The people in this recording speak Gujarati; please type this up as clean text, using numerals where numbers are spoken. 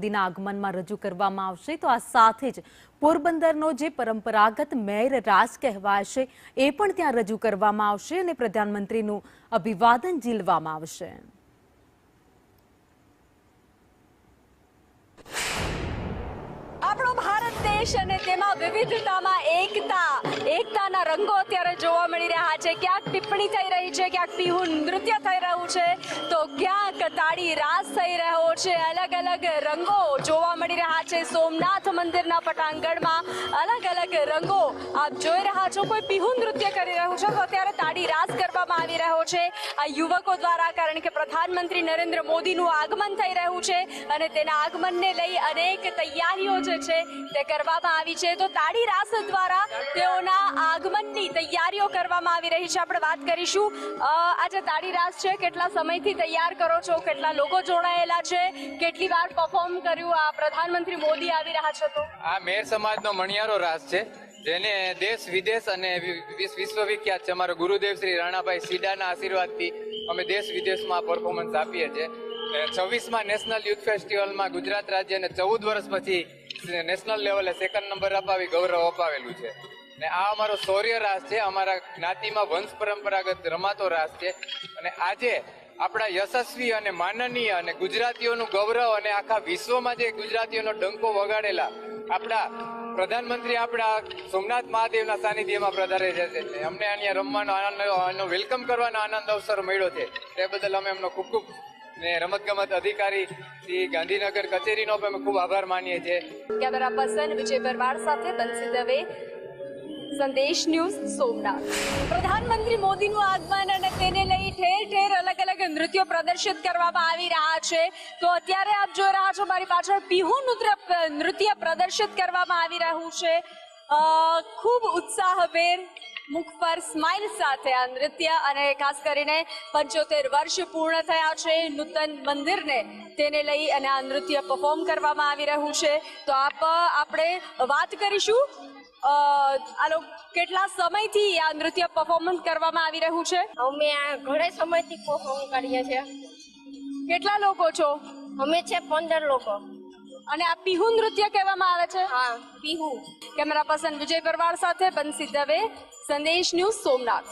મોદીના આગમનમાં રજૂ કરવામાં આવશે। તો આ સાથે જ પોરબંદરનો જે પરંપરાગત મેર રાસ કહેવાશે એ પણ ત્યાં રજૂ કરવામાં આવશે અને પ્રધાનમંત્રીનું અભિવાદન ઝીલવામાં આવશે। આપણો ભારત દેશ અને તેમાં વિવિધતામાં એકતાના રંગો અત્યારે જોવા મળી રહ્યા છે। ક્યાંક ટિપ્પણી થઈ રહી છે, ક્યાંક બિહુ નૃત્ય થઈ રહ્યું છે, તો ક્યાંક તાળી રાસ થઈ રહ્યો છે। અલગ અલગ રંગો જોવા મળી રહ્યા છે। સોમનાથ મંદિરના પટાંગણમાં અલગ અલગ રંગો આપ જોઈ રહ્યા છો। કોઈ બિહુ નૃત્ય કરી રહ્યું છે તો અત્યારે તાળી રાસ કરવામાં આવી રહ્યો છે આ યુવકો દ્વારા, કારણ કે પ્રધાનમંત્રી નરેન્દ્ર મોદીનું આગમન થઈ રહ્યું છે અને તેના આગમનને લઈ અનેક તૈયારીઓ છે તે કરવામાં આવી છે। તો તાળી રાસ દ્વારા તેઓના આગમનની તૈયારીઓ કરવામાં આવી રહી છે। આપણે વાત કરીશું આજે તાળી રાસ છે, કેટલા સમયથી તૈયાર કરો છો, કેટલા લોકો જોડાયેલા છે, કેટલી વાર પરફોર્મ કર્યું આ પ્રધાનમંત્રી મોદી આવી રહ્યા છે? તો આ મેર સમાજનો મણિયારો રાસ છે જેને દેશ વિદેશ અને વિશ્વવિખ્યાત છે। અમારા ગુરુદેવ શ્રી રાણાભાઈ સીડાના આશીર્વાદથી અમે દેશ વિદેશમાં પરફોર્મન્સ આપીએ છીએ। 26માં નેશનલ યુથ ફેસ્ટિવલમાં ગુજરાત રાજ્યને 14 વર્ષ પછી નેશનલ લેવલે સેકન્ડ નંબર અપાવી ગૌરવ અપાવેલું છે ને આ અમારો શૌર્ય રાસ છે। અમારા જ્ઞાતિમાં વંશ પરંપરાગત રમાતો રાસ છે અને આજે આપણા યશસ્વી અને માનનીય અને ગુજરાતીઓનું ગૌરવ અને આખા વિશ્વમાં જે ગુજરાતીઓનો ડંકો વગાડેલા આપણા પ્રધાનમંત્રી આપણા સોમનાથ મહાદેવના સાનિધ્યમાં પધારે છે। અમને અહીંયા રમવાનો આનંદ, વેલકમ કરવાનો આનંદ અવસર મળ્યો છે તે બદલ અમે એમનો ખૂબ ખૂબ ને રમતગમત અધિકારી શ્રી ગાંધીનગર કચેરીનો પણ અમે ખૂબ આભાર માનીએ છીએ। કેમેરા પર્સન વિજય પરમાર સાથે બંસી દવે, સંદેશ ન્યૂઝ, સોમનાથ। પ્રધાનમંત્રી મોદીનું આગમન અને તેને લઈ ઠેર ઠેર અલગ અલગ નૃત્યો પ્રદર્શિત કરવામાં આવી રહ્યા છે। તો અત્યારે આપ જોઈ રહ્યા છો મારી પાછળ બિહુ નૃત્ય પ્રદર્શિત કરવામાં આવી રહ્યું છે। ખૂબ ઉત્સાહભેર મુખ પર સ્માઇલ સાથે આ નૃત્ય, અને ખાસ કરીને 75 વર્ષ પૂર્ણ થયા છે નૂતન મંદિરને તેને લઈ અને આ નૃત્ય પરફોર્મ કરવામાં આવી રહ્યું છે। તો આપણે વાત કરીશું કેટલા સમયથી આ નૃત્ય પરફોર્મન્સ કરવામાં આવી રહ્યું છે? અમે આ ઘણા સમયથી પરફોર્મ કરીએ છીએ। કેટલા લોકો છો? અમે છે 15 લોકો। અને આ બિહુ નૃત્ય કહેવામાં આવે છે? હા, બિહુ। કેમેરા પર્સન વિજય પરમાર સાથે બંસી દવે, સંદેશ ન્યૂઝ, સોમનાથ।